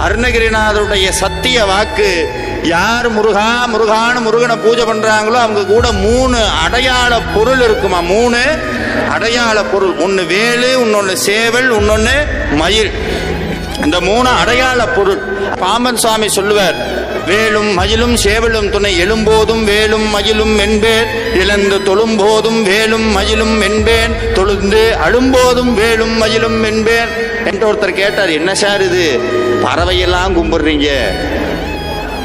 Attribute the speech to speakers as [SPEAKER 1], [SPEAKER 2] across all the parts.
[SPEAKER 1] அருணகிரிநாதருடைய சத்திய வாக்கு. யார் முருகா முருகான்னு முருகனை பூஜை பண்றாங்களோ அவங்க கூட 3 அடையாள பொருள் இருக்குமா. 3 அடையாள பொருள். ஒன்னு வேலு, இன்னொன்னு சேவல், இன்னொன்னு மயில். இந்த 3 அடையாள பொருள். பாம்பன் சுவாமி சொல்லுவார், வேலும் மயிலும் சேவலும் துணை எழும்போதும் வேலும் மயிலும் என்பேன், இழந்து தொழும்போதும் வேலும் மயிலும் என்பேன், தொழுந்து அழும்போதும் வேலும் மயிலும் என்பேன் என்று ஒருத்தர் கேட்டார். என்ன சார் இது, பறவையெல்லாம் கும்பிடுறீங்க,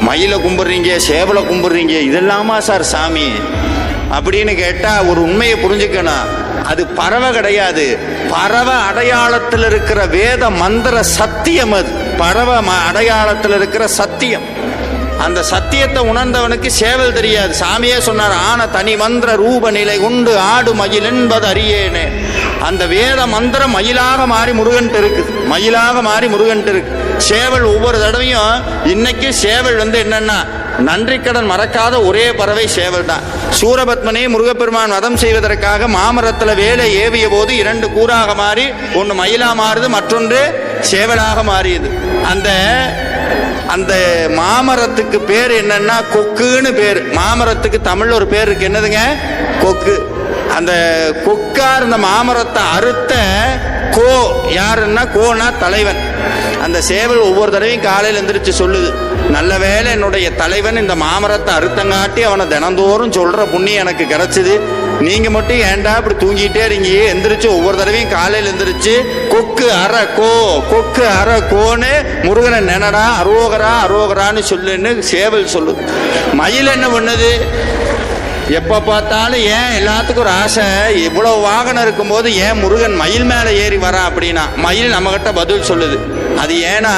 [SPEAKER 1] மயில கும்பிடுறீங்க, சேவலை கும்பிடுறீங்க, இதெல்லாமா சார் சாமி அப்படின்னு கேட்டா ஒரு உண்மையை புரிஞ்சுக்கணும். அது பறவை கிடையாது, பறவை அடையாளத்தில் இருக்கிற வேத மந்திர சத்தியம். அது பறவை அடையாளத்தில் இருக்கிற சத்தியம். அந்த சத்தியத்தை உணர்ந்தவனுக்கு சேவல் தெரியாது. சாமியே சொன்னார், ஆன தனி மந்திர ரூப நிலை உண்டு ஆடு மயில் என்பது அறியேனே. அந்த வேத மந்திரம் மயிலாக மாறி முருகன் இருக்கு, மயிலாக மாறி முருகன் இருக்கு. சேவல் ஒவ்வொரு தடவையும், இன்னைக்கு சேவல் என்னன்னா நன்றி கடன் மறக்காத ஒரே பறவை சேவல் தான். சூரபத்மனை முருகப்பெருமான் வதம் செய்வதற்காக மாமரத்தில் வேலை ஏவிய போது 2 கூறாக மாறி ஒன்று மயிலா மாறுது, மற்றொன்று சேவலாக மாறியது. அந்த மாமரத்துக்கு பேர் என்னன்னா கொக்குன்னு பேர். மாமரத்துக்கு தமிழ் ஒரு பேர் இருக்கு, என்னதுங்க, கொக்கு. அந்த கொக்கா இருந்த மாமரத்தை அறுத்த கோ யாருன்னா, கோனா தலைவன். அந்த சேவல் ஒவ்வொரு தடவையும் காலையில் எந்திரிச்சு சொல்லுது, நல்ல வேளை என்னுடைய தலைவன் இந்த மாமரத்தை அறுத்தங்காட்டி அவனை தினந்தோறும் சொல்ற புண்ணியம் எனக்கு கிடைச்சது. நீங்க மட்டும் ஏன்டா இப்படி தூங்கிட்டே இருக்கீங்க. எந்திரிச்சு ஒவ்வொரு தடவையும் காலையில் எந்திரிச்சு கொக்கு அற கோ, கொக்கு அற கோன்னு முருகனை நினடா, அரோகரா அரோகரான்னு சொல்லுன்னு சேவல் சொல்லுது. மயில் என்ன பண்ணுது, எப்ப பார்த்தாலும் ஏன் எல்லாத்துக்கும் ஒரு ஆசை, இவ்வளவு வாகனம் இருக்கும்போது ஏன் முருகன் மயில் மேல ஏறி வரா அப்படின்னா, மயில் நம்ம கிட்ட பதில் சொல்லுது. அது ஏன்னா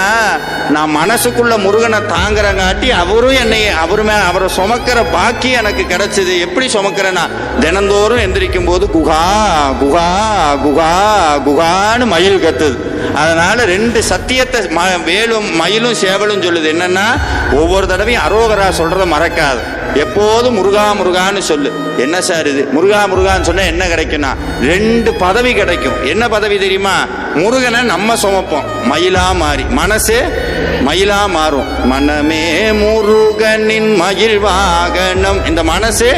[SPEAKER 1] நான் மனசுக்குள்ள முருகனை தாங்குறங்காட்டி அவரும் என்னை அவரை சுமக்கிற பாக்கி எனக்கு கிடைச்சது. எப்படி சுமக்கிறேன்னா, தினந்தோறும் எந்திரிக்கும் போது குகா குகா குகா குகான்னு மயில் கத்துது. அதனால 2 சத்தியத்தை வேலும் மயிலும் சேவலும் சொல்லுது. என்னன்னா, ஒவ்வொரு தடவையும் அரோகரா சொல்றத மறக்காது, எப்போதும் முருகா முருகான்னு சொல்லு. என்ன சார் இது, முருகா முருகான்னு சொன்னா என்ன கிடைக்கும்னா 2 பதவி கிடைக்கும். என்ன பதவி தெரியுமா, முருகனை நம்ம சுமப்போம், மயிலா மாறி மனசு மயிலா மாறும். மனமே முருகனின் மயில் வாகனம். இந்த மனசு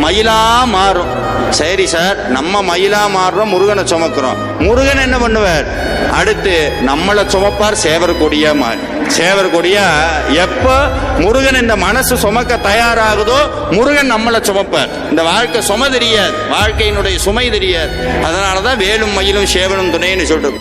[SPEAKER 1] மயிலா மாறும். சரி சார், நம்ம மயிலா மாறுறோம், முருகனை சுமக்கிறோம். முருகன் என்ன பண்ணுவார், அடுத்து நம்மளை சுமப்பார் சேவர் கொடியா மாறி. சேவர் கொடியா எப்ப முருகன் இந்த மனசு சுமக்க தயாராகுதோ முருகன் நம்மளை சுமப்பார். இந்த வாழ்க்கை சும தெரியாது, வாழ்க்கையினுடைய சுமை தெரியாது. அதனாலதான் வேலும் மயிலும் சேவலும் துணைன்னு சொல்றது.